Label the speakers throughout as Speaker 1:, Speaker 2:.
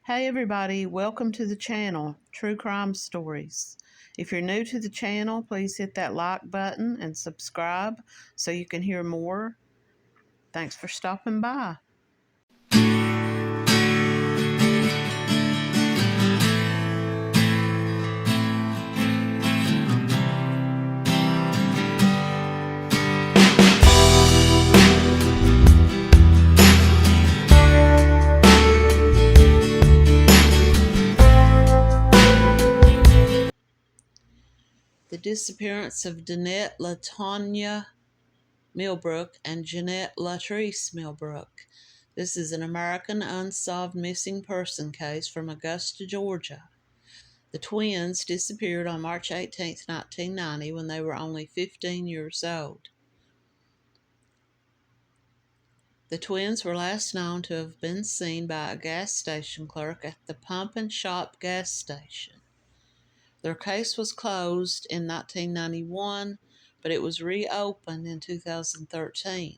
Speaker 1: Hey everybody, welcome to the channel, True Crime Stories. If you're new to the channel, please hit that like button and subscribe so you can hear more. Thanks for stopping by. The disappearance of Dannette Millbrook and Jannette Millbrook. This is an American unsolved missing person case from Augusta, Georgia. The twins disappeared on March 18, 1990, when they were only 15 years old. The twins were last known to have been seen by a gas station clerk at the Pump and Shop gas station. Their case was closed in 1991, but it was reopened in 2013.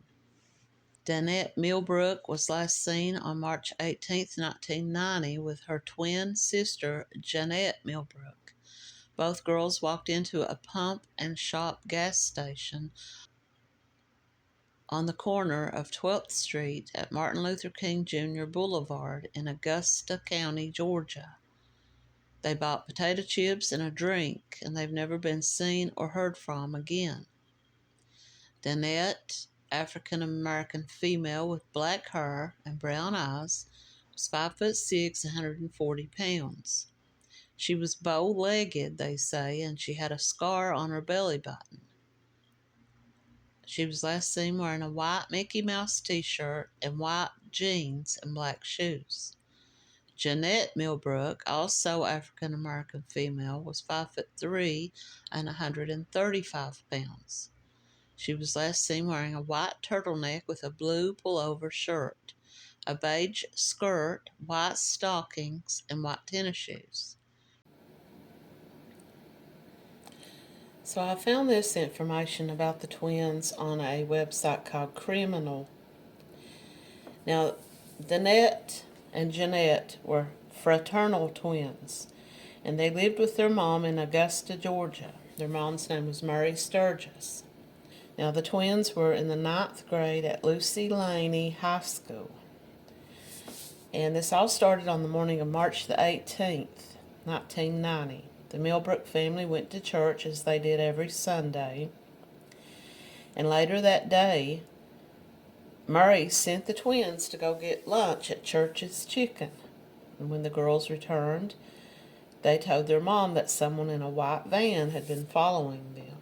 Speaker 1: Dannette Millbrook was last seen on March 18, 1990, with her twin sister, Jannette Millbrook. Both girls walked into a Pump and Shop gas station on the corner of 12th Street at Martin Luther King Jr. Boulevard in Augusta County, Georgia. They bought potato chips and a drink, and they've never been seen or heard from again. Dannette, African-American female with black hair and brown eyes, was 5'6", 140 pounds. She was bow-legged, they say, and she had a scar on her belly button. She was last seen wearing a white Mickey Mouse t-shirt and white jeans and black shoes. Jannette Millbrook, also African-American female, was 5'3" and 135 pounds. She was last seen wearing a white turtleneck with a blue pullover shirt, a beige skirt, white stockings, and white tennis shoes. So I found this information about the twins on a website called Criminal. Now, Dannette and Jannette were fraternal twins, and they lived with their mom in Augusta, Georgia. Their mom's name was Mary Sturgis. Now, the twins were in the 9th grade at Lucy Laney High School. And this all started on the morning of March the 18th, 1990. The Millbrook family went to church as they did every Sunday. And later that day, Murray sent the twins to go get lunch at Church's Chicken. And when the girls returned, they told their mom that someone in a white van had been following them.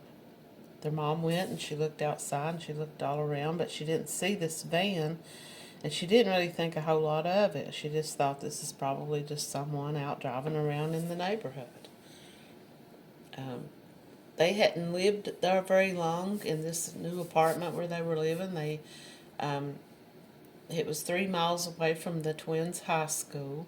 Speaker 1: Their mom went and she looked outside and she looked all around, but she didn't see this van, and she didn't really think a whole lot of it. She just thought this is probably just someone out driving around in the neighborhood. They hadn't lived there very long in this new apartment where they were living. It was 3 miles away from the twins' high school,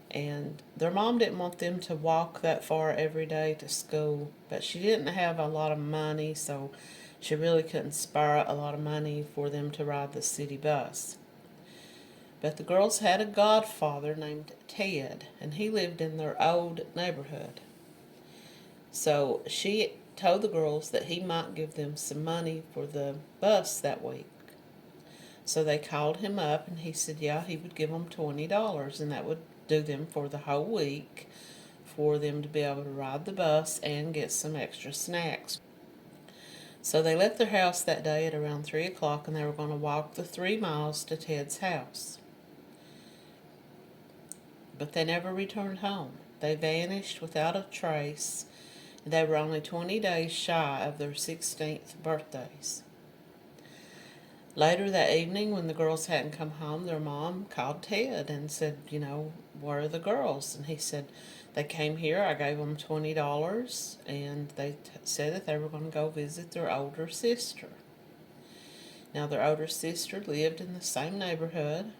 Speaker 1: and their mom didn't want them to walk that far every day to school, but she didn't have a lot of money, so she really couldn't spare a lot of money for them to ride the city bus. But the girls had a godfather named Ted, and he lived in their old neighborhood. So she told the girls that he might give them some money for the bus that week. So they called him up, and he said, yeah, he would give them $20, and that would do them for the whole week, for them to be able to ride the bus and get some extra snacks. So they left their house that day at around 3 o'clock, and they were going to walk the 3 miles to Ted's house. But they never returned home. They vanished without a trace. They were only 20 days shy of their 16th birthdays. Later that evening, when the girls hadn't come home, their mom called Ted and said, where are the girls? And he said, they came here, I gave them $20, and they said that they were going to go visit their older sister. Now, their older sister lived in the same neighborhood,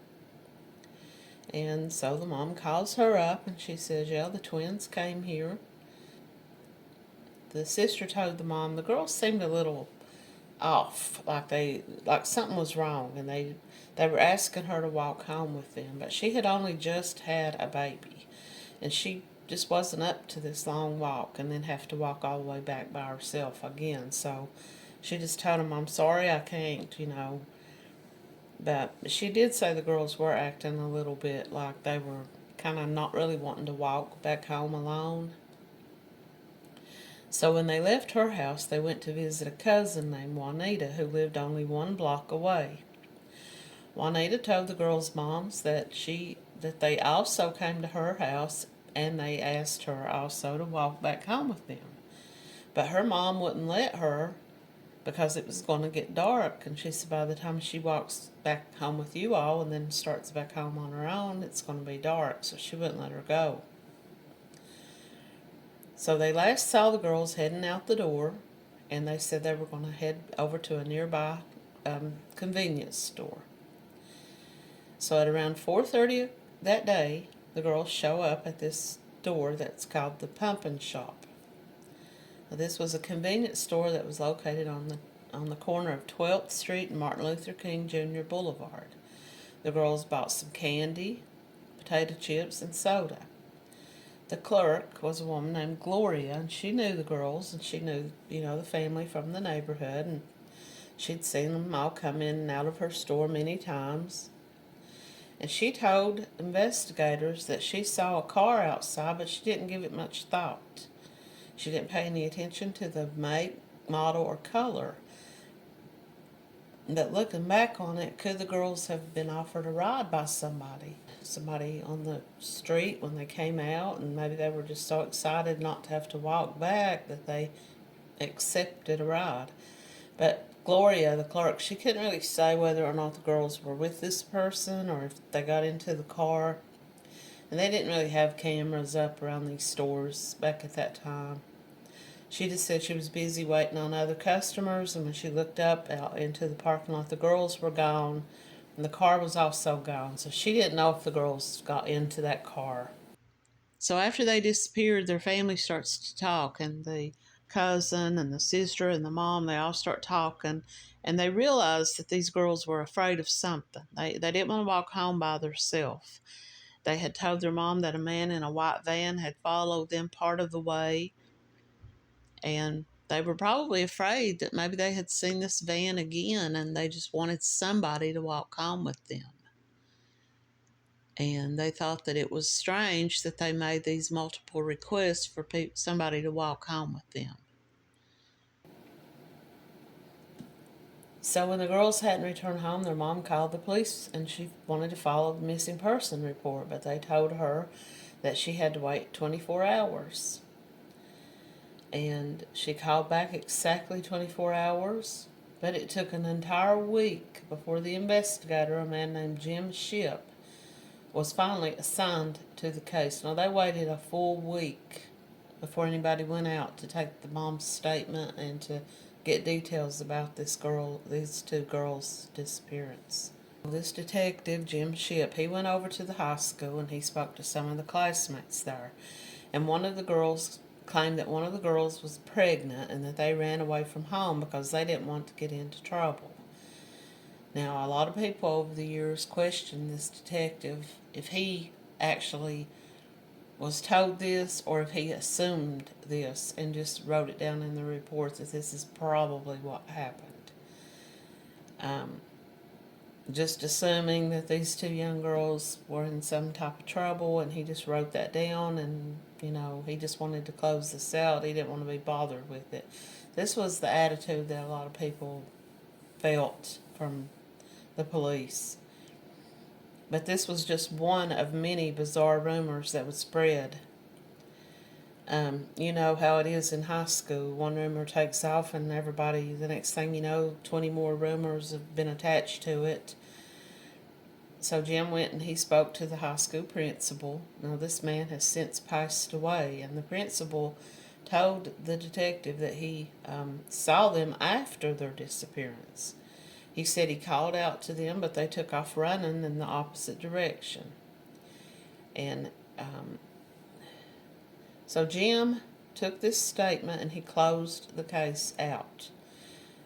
Speaker 1: and so the mom calls her up, and she says, yeah, the twins came here. The sister told the mom, the girls seemed a little off, like something was wrong, and they were asking her to walk home with them, but she had only just had a baby, and she just wasn't up to this long walk and then have to walk all the way back by herself again. So she just told them, I'm sorry, I can't, But she did say the girls were acting a little bit like they were kind of not really wanting to walk back home alone. So when they left her house, they went to visit a cousin named Juanita who lived only 1 block away. Juanita told the girls' moms that they also came to her house and they asked her also to walk back home with them. But her mom wouldn't let her because it was going to get dark, and she said by the time she walks back home with you all and then starts back home on her own, it's going to be dark, so she wouldn't let her go. So they last saw the girls heading out the door, and they said they were going to head over to a nearby convenience store. So at around 4:30 that day, the girls show up at this store that's called the Pumpkin Shop. Now, this was a convenience store that was located on the corner of 12th Street and Martin Luther King Jr. Boulevard. The girls bought some candy, potato chips, and soda. The clerk was a woman named Gloria, and she knew the girls, and she knew, the family from the neighborhood, and she'd seen them all come in and out of her store many times. And she told investigators that she saw a car outside, but she didn't give it much thought. She didn't pay any attention to the make, model, or color. But looking back on it, could the girls have been offered a ride by somebody on the street when they came out, and maybe they were just so excited not to have to walk back that they accepted a ride. But Gloria, the clerk, she couldn't really say whether or not the girls were with this person or if they got into the car. And they didn't really have cameras up around these stores back at that time. She just said she was busy waiting on other customers, and when she looked up out into the parking lot, the girls were gone, and the car was also gone. So she didn't know if the girls got into that car. So after they disappeared, their family starts to talk, and the cousin and the sister and the mom, they all start talking, and they realize that these girls were afraid of something. They didn't want to walk home by themselves. They had told their mom that a man in a white van had followed them part of the way, and they were probably afraid that maybe they had seen this van again and they just wanted somebody to walk home with them. And they thought that it was strange that they made these multiple requests for somebody to walk home with them. So when the girls hadn't returned home, their mom called the police and she wanted to follow the missing person report, but they told her that she had to wait 24 hours. And she called back exactly 24 hours, but it took an entire week before the investigator, a man named Jim Shipp, was finally assigned to the case. Now, they waited a full week before anybody went out to take the mom's statement and to get details about these two girls' disappearance. This detective, Jim Shipp, he went over to the high school and he spoke to some of the classmates there. And one of the girls claimed that one of the girls was pregnant and that they ran away from home because they didn't want to get into trouble. Now, a lot of people over the years questioned this detective if he actually was told this or if he assumed this and just wrote it down in the report that this is probably what happened. Just assuming that these two young girls were in some type of trouble, and he just wrote that down, and he just wanted to close this out. He didn't want to be bothered with it. This was the attitude that a lot of people felt from the police. But this was just one of many bizarre rumors that would spread. You know how it is in high school. One rumor takes off and everybody, the next thing you know, 20 more rumors have been attached to it. So Jim went and he spoke to the high school principal. Now, this man has since passed away, and the principal told the detective that he saw them after their disappearance. He said he called out to them, but they took off running in the opposite direction. And so Jim took this statement and he closed the case out.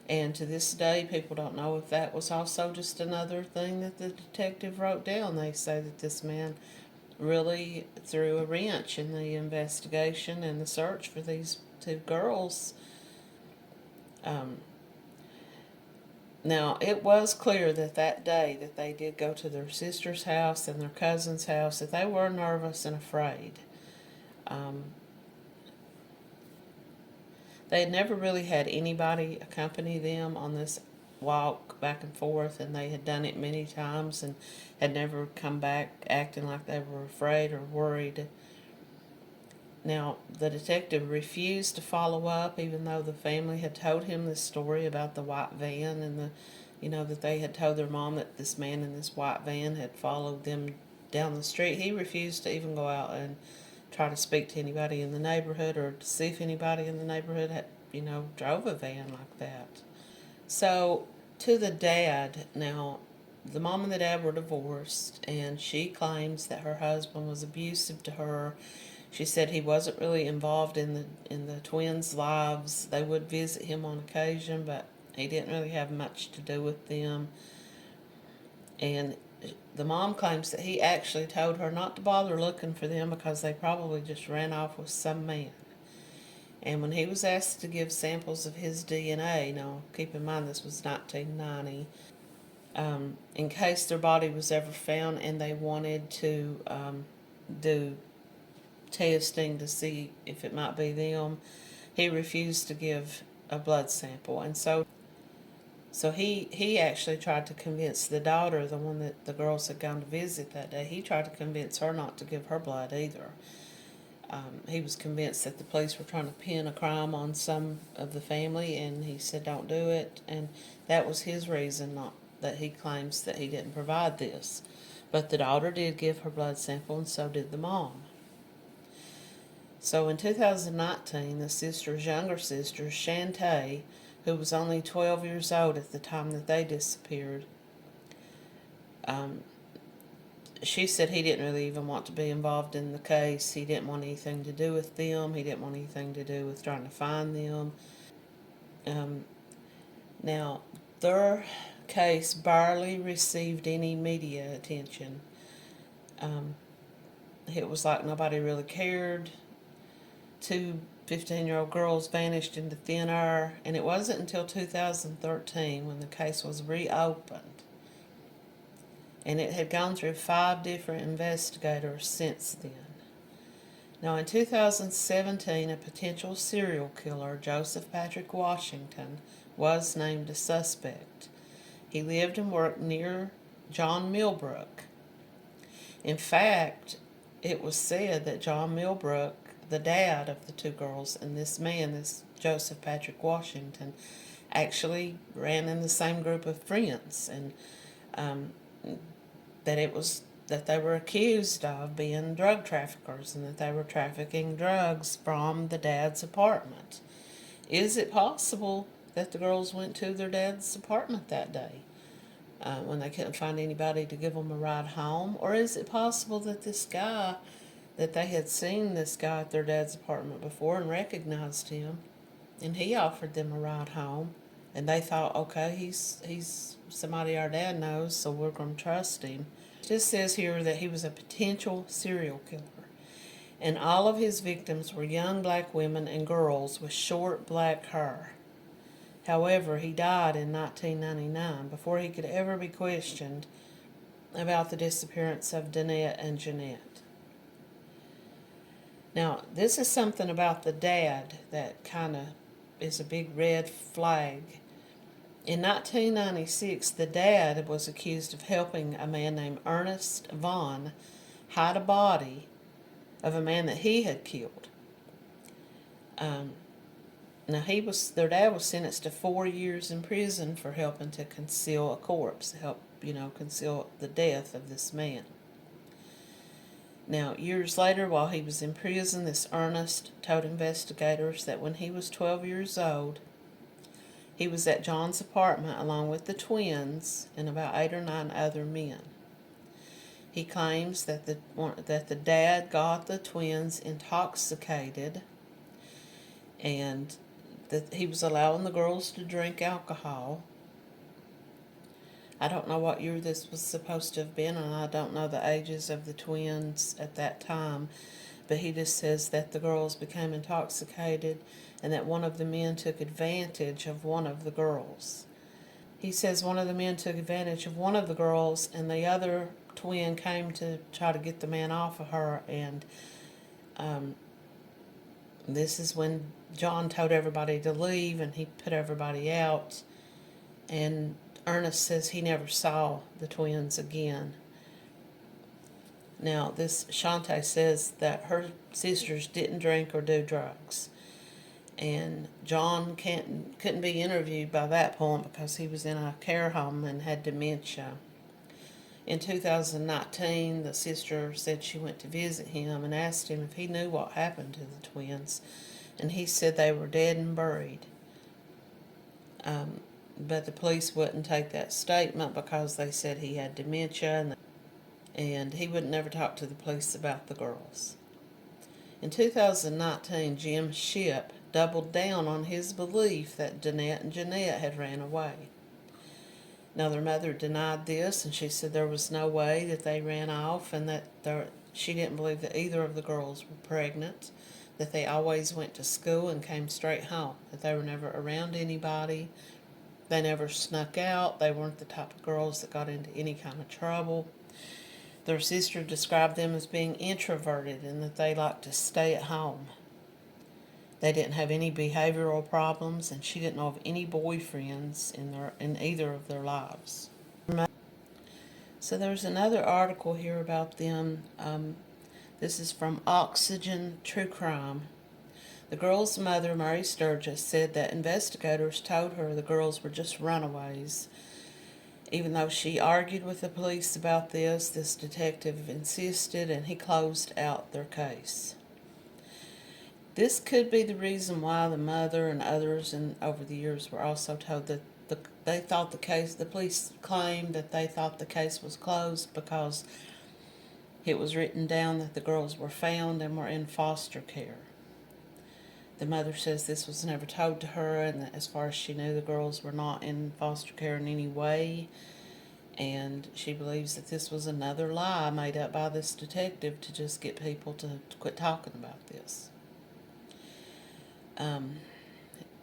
Speaker 1: And to this day, people don't know if that was also just another thing that the detective wrote down. They say that this man really threw a wrench in the investigation and the search for these two girls. Um, Now, it was clear that that day that they did go to their sister's house and their cousin's house, that they were nervous and afraid. Um, they had never really had anybody accompany them on this walk back and forth, and they had done it many times and had never come back acting like they were afraid or worried. Now, the detective refused to follow up, even though the family had told him this story about the white van and that they had told their mom that this man in this white van had followed them down the street. He refused to even go out and try to speak to anybody in the neighborhood or to see if anybody in the neighborhood had, drove a van like that. So, to the dad, now, the mom and the dad were divorced, and she claims that her husband was abusive to her. She said he wasn't really involved in the twins' lives. They would visit him on occasion, but he didn't really have much to do with them. And the mom claims that he actually told her not to bother looking for them because they probably just ran off with some man. And when he was asked to give samples of his DNA, now keep in mind this was 1990, in case their body was ever found and they wanted to do testing to see if it might be them, he refused to give a blood sample. And so he actually tried to convince the daughter, the one that the girls had gone to visit that day, he tried to convince her not to give her blood either. He was convinced that the police were trying to pin a crime on some of the family, and he said don't do it, and that was his reason, not that he claims that he didn't provide this. But the daughter did give her blood sample, and so did the mom. So in 2019, the sister's younger sister, Shantae, who was only 12 years old at the time that they disappeared, she said he didn't really even want to be involved in the case. He didn't want anything to do with them. He didn't want anything to do with trying to find them. Now, their case barely received any media attention. It was like nobody really cared. Two 15-year-old girls vanished into thin air, and it wasn't until 2013 when the case was reopened. And it had gone through 5 different investigators since then. Now, in 2017, a potential serial killer, Joseph Patrick Washington, was named a suspect. He lived and worked near John Millbrook. In fact, it was said that John Millbrook, the dad of the 2 girls, and this man, this Joseph Patrick Washington, actually ran in the same group of friends, and that they were accused of being drug traffickers and that they were trafficking drugs from the dad's apartment. Is it possible that the girls went to their dad's apartment that day when they couldn't find anybody to give them a ride home? Or is it possible that that they had seen this guy at their dad's apartment before and recognized him, and he offered them a ride home, and they thought, okay, he's somebody our dad knows, so we're going to trust him. It just says here that he was a potential serial killer, and all of his victims were young black women and girls with short black hair. However, he died in 1999 before he could ever be questioned about the disappearance of Dannette and Jannette. Now, this is something about the dad that kind of is a big red flag. In 1996, the dad was accused of helping a man named Ernest Vaughn hide a body of a man that he had killed. Now, their dad was sentenced to 4 years in prison for helping to conceal a corpse, conceal the death of this man. Now, years later, while he was in prison, this Ernest told investigators that when he was 12 years old, he was at John's apartment along with the twins and about 8 or 9 other men. He claims that the dad got the twins intoxicated, and that he was allowing the girls to drink alcohol. I don't know what year this was supposed to have been, and I don't know the ages of the twins at that time, but he just says that the girls became intoxicated and that one of the men took advantage of one of the girls. He says one of the men took advantage of one of the girls, and the other twin came to try to get the man off of her, and this is when John told everybody to leave, and he put everybody out, and Ernest says he never saw the twins again. Now, this Shante says that her sisters didn't drink or do drugs, and John couldn't be interviewed by that point because he was in a care home and had dementia. In 2019, the sister said she went to visit him and asked him if he knew what happened to the twins, and he said they were dead and buried. But the police wouldn't take that statement because they said he had dementia, and he would never talk to the police about the girls. In 2019, Jim Shipp doubled down on his belief that Dannette and Jannette had ran away. Now, their mother denied this, and she said there was no way that they ran off, and that she didn't believe that either of the girls were pregnant, that they always went to school and came straight home, that they were never around anybody, they never snuck out, they weren't the type of girls that got into any kind of trouble. Their sister described them as being introverted and that they liked to stay at home. They didn't have any behavioral problems, and she didn't know of any boyfriends in either of their lives. So there's another article here about them. This is from Oxygen True Crime. The girls' mother, Mary Sturgis, said that investigators told her the girls were just runaways. Even though she argued with the police about this detective insisted, and he closed out their case. This could be the reason why the mother and others over the years were also told that they thought the police claimed that they thought the case was closed because it was written down that the girls were found and were in foster care. The mother says this was never told to her, and that as far as she knew, the girls were not in foster care in any way, and she believes that this was another lie made up by this detective to just get people to quit talking about this.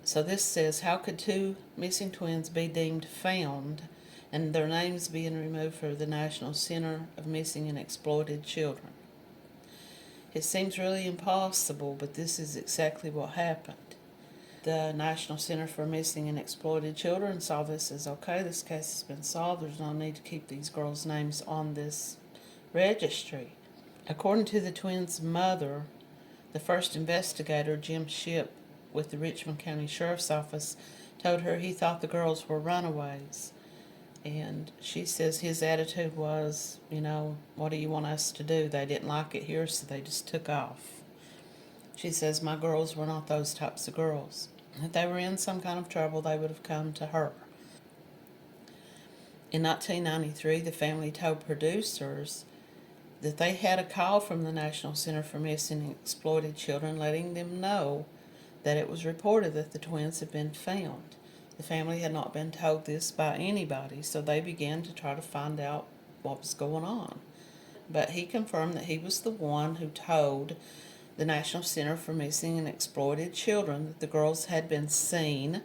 Speaker 1: So this says, how could two missing twins be deemed found and their names being removed for the National Center of Missing and Exploited Children? It seems really impossible, but this is exactly what happened. The National Center for Missing and Exploited Children saw this as, okay, this case has been solved, there's no need to keep these girls' names on this registry. According to the twins' mother, the first investigator, Jim Shipp, with the Richmond County Sheriff's Office, told her he thought the girls were runaways. And she says his attitude was, what do you want us to do? They didn't like it here, so they just took off. She says, my girls were not those types of girls. If they were in some kind of trouble, they would have come to her. In 1993, the family told producers that they had a call from the National Center for Missing and Exploited Children letting them know that it was reported that the twins had been found. The family had not been told this by anybody, so they began to try to find out what was going on. But he confirmed that he was the one who told the National Center for Missing and Exploited Children that the girls had been seen,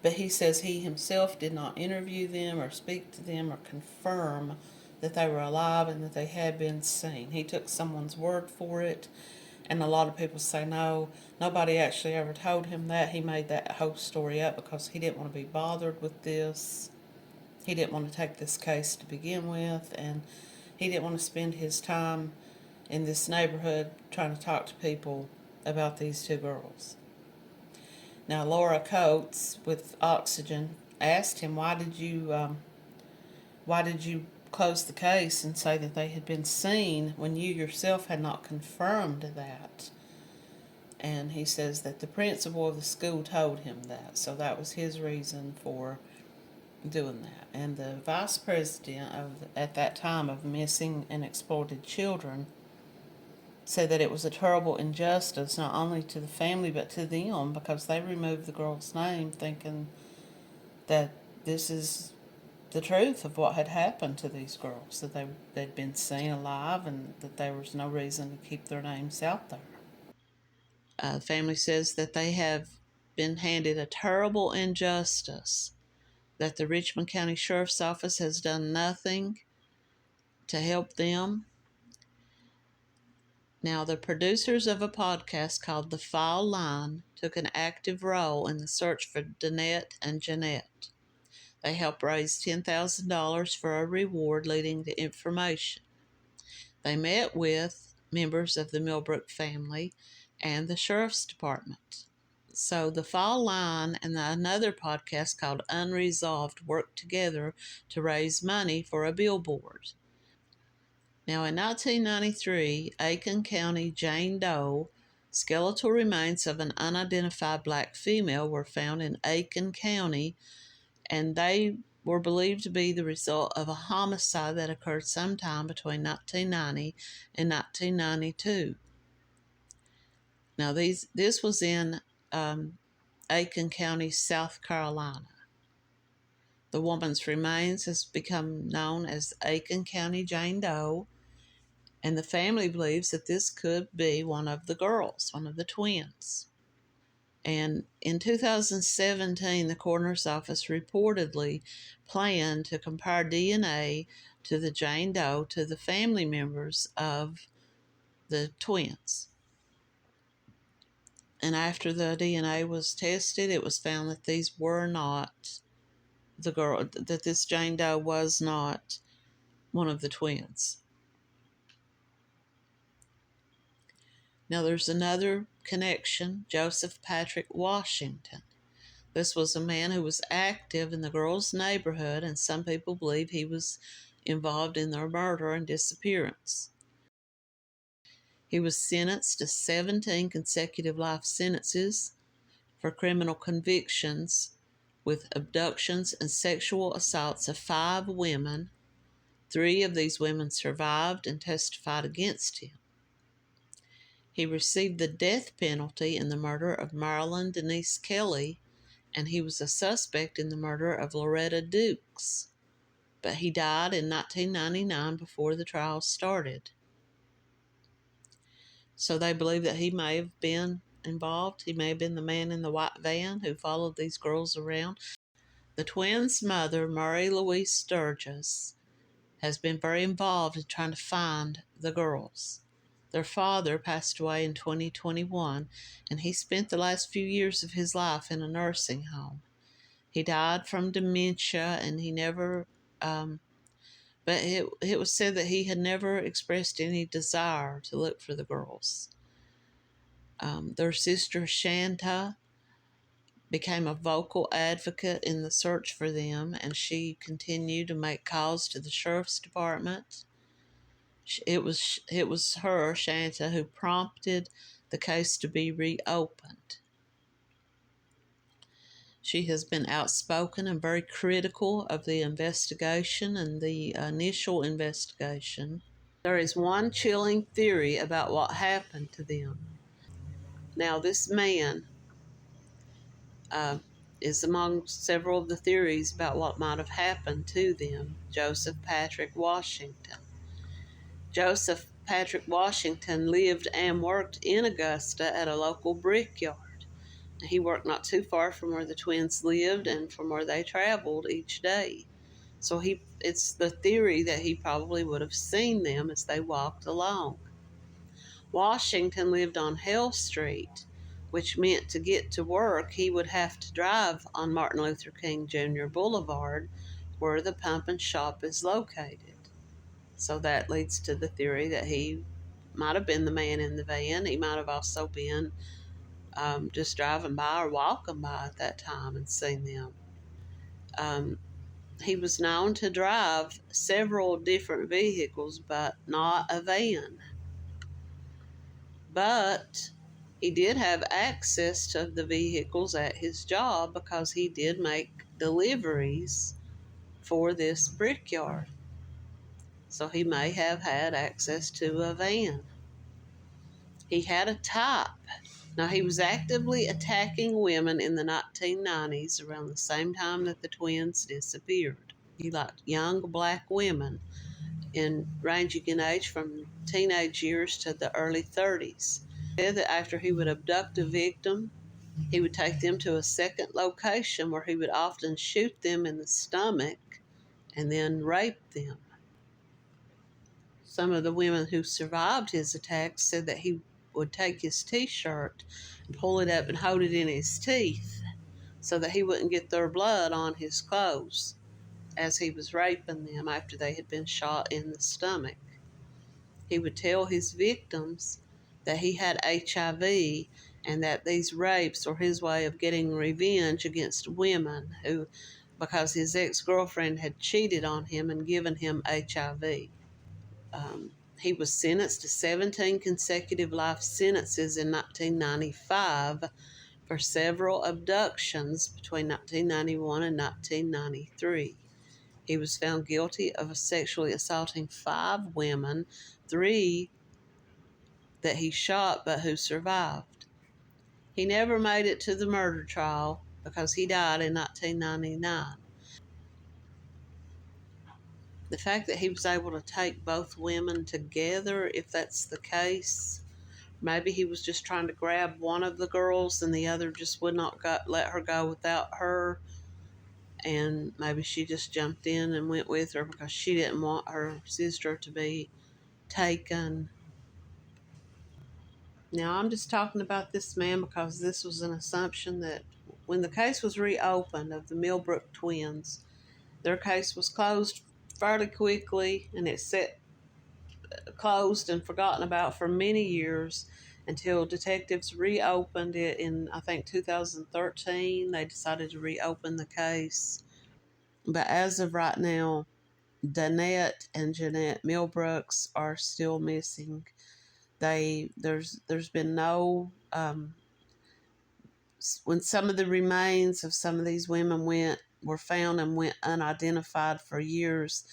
Speaker 1: but he says he himself did not interview them or speak to them or confirm that they were alive and that they had been seen. He took someone's word for it, and a lot of people say no, nobody actually ever told him that. He made that whole story up because he didn't want to be bothered with this. He didn't want to take this case to begin with, and he didn't want to spend his time in this neighborhood trying to talk to people about these two girls. Now, Laura Coates with Oxygen asked him, why did you close the case and say that they had been seen when you yourself had not confirmed that? And he says that the principal of the school told him that, so that was his reason for doing that. And the vice president at that time of Missing and Exploited Children said that it was a terrible injustice, not only to the family but to them, because they removed the girl's name thinking that this is the truth of what had happened to these girls, that they'd been seen alive and that there was no reason to keep their names out there. The family says that they have been handed a terrible injustice, that the Richmond County Sheriff's Office has done nothing to help them. Now, the producers of a podcast called The File Line took an active role in the search for Dannette and Jannette. They helped raise $10,000 for a reward leading to information. They met with members of the Millbrook family and the Sheriff's Department. So the File Line and another podcast called Unresolved worked together to raise money for a billboard. Now, in 1993, Aiken County Jane Doe skeletal remains of an unidentified black female were found in Aiken County, and they were believed to be the result of a homicide that occurred sometime between 1990 and 1992. Now, this was in Aiken County, South Carolina. The woman's remains has become known as Aiken County Jane Doe, and the family believes that this could be one of the girls, one of the twins. And in 2017, the coroner's office reportedly planned to compare DNA to the Jane Doe to the family members of the twins. And after the DNA was tested, it was found that these were not the girl, that this Jane Doe was not one of the twins. Now there's another connection, Joseph Patrick Washington. This was a man who was active in the girls' neighborhood, and some people believe he was involved in their murder and disappearance. He was sentenced to 17 consecutive life sentences for criminal convictions with abductions and sexual assaults of 5 women. 3 of these women survived and testified against him. He received the death penalty in the murder of Marilyn Denise Kelly, and he was a suspect in the murder of Loretta Dukes. But he died in 1999 before the trial started. So they believe that he may have been involved. He may have been the man in the white van who followed these girls around. The twins' mother, Mary Louise Sturgis, has been very involved in trying to find the girls. Their father passed away in 2021, and he spent the last few years of his life in a nursing home. He died from dementia, and he never, but it was said that he had never expressed any desire to look for the girls. Their sister Shanta became a vocal advocate in the search for them, and she continued to make calls to the Sheriff's Department. It was her, Shanta, who prompted the case to be reopened. She has been outspoken and very critical of the investigation and the initial investigation. There is one chilling theory about what happened to them. Now, this man is among several of the theories about what might have happened to them, Joseph Patrick Washington. Joseph Patrick Washington lived and worked in Augusta at a local brickyard. He worked not too far from where the twins lived and from where they traveled each day. So it's the theory that he probably would have seen them as they walked along. Washington lived on Hell Street, which meant to get to work he would have to drive on Martin Luther King Jr. Boulevard, where the pump and shop is located. So that leads to the theory that he might have been the man in the van. He might have also been just driving by or walking by at that time and seen them. He was known to drive several different vehicles, but not a van. But he did have access to the vehicles at his job because he did make deliveries for this brickyard. So he may have had access to a van. He had a type. Now, he was actively attacking women in the 1990s around the same time that the twins disappeared. He liked young black women ranging in age from teenage years to the early 30s. He said that after he would abduct a victim, he would take them to a second location where he would often shoot them in the stomach and then rape them. Some of the women who survived his attacks said that he would take his t-shirt and pull it up and hold it in his teeth so that he wouldn't get their blood on his clothes as he was raping them after they had been shot in the stomach. He would tell his victims that he had HIV and that these rapes were his way of getting revenge against women because his ex-girlfriend had cheated on him and given him HIV. He was sentenced to 17 consecutive life sentences in 1995 for several abductions between 1991 and 1993. He was found guilty of sexually assaulting 5 women, 3 that he shot but who survived. He never made it to the murder trial because he died in 1999. The fact that he was able to take both women together, if that's the case, maybe he was just trying to grab one of the girls and the other just would not let her go without her. And maybe she just jumped in and went with her because she didn't want her sister to be taken. Now, I'm just talking about this man because this was an assumption that when the case was reopened of the Millbrook twins, their case was closed fairly quickly, and it sat closed and forgotten about for many years until detectives reopened it in, I think, 2013. They decided to reopen the case. But as of right now, Dannette and Jannette Millbrooks are still missing. There's been no when some of the remains of some of these women were found and went unidentified for years.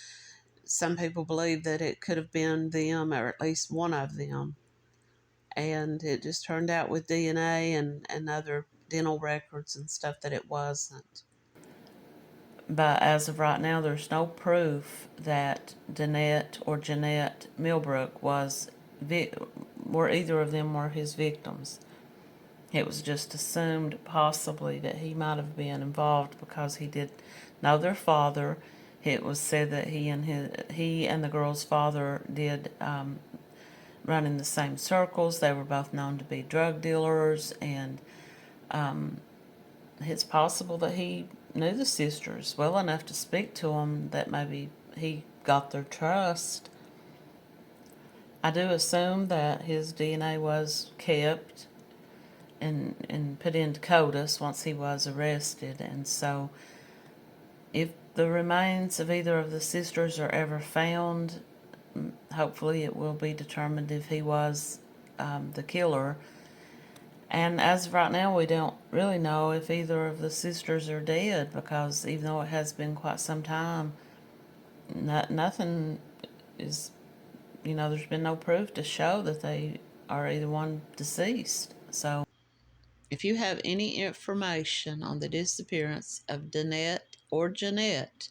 Speaker 1: Some people believe that it could have been them or at least one of them, and it just turned out with DNA and other dental records and stuff that it wasn't. But as of right now, there's no proof that Dannette or Jannette Millbrook were either of them were his victims. It was just assumed possibly that he might have been involved because he did know their father. It was said that he and the girl's father did run in the same circles. They were both known to be drug dealers, and it's possible that he knew the sisters well enough to speak to them that maybe he got their trust. I do assume that his DNA was kept and put into CODIS once he was arrested, and so if the remains of either of the sisters are ever found, hopefully it will be determined if he was the killer. And as of right now, we don't really know if either of the sisters are dead because even though it has been quite some time, nothing is, there's been no proof to show that they are either one deceased. So if you have any information on the disappearance of Dannette or Jannette,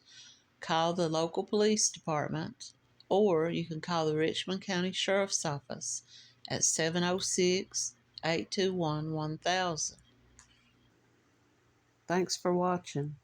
Speaker 1: call the local police department, or you can call the Richmond County Sheriff's Office at 706-821-1000. Thanks for watching.